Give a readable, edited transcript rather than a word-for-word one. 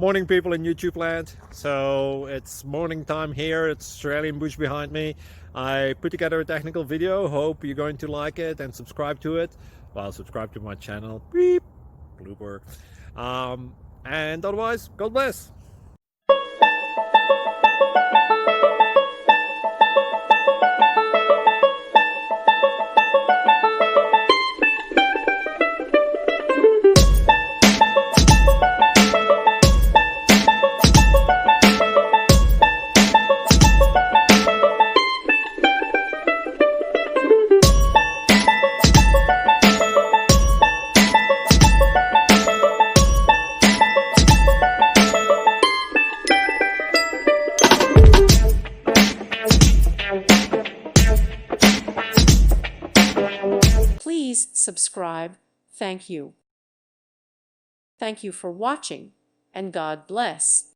Morning, people in YouTube land. So it's morning time here. It's Australian bush behind me. I put together a technical video. Hope you're going to like it and subscribe to it. Well, subscribe to my channel. Beep. Blooper. And otherwise, God bless. Please subscribe. Thank you. Thank you for watching, and God bless.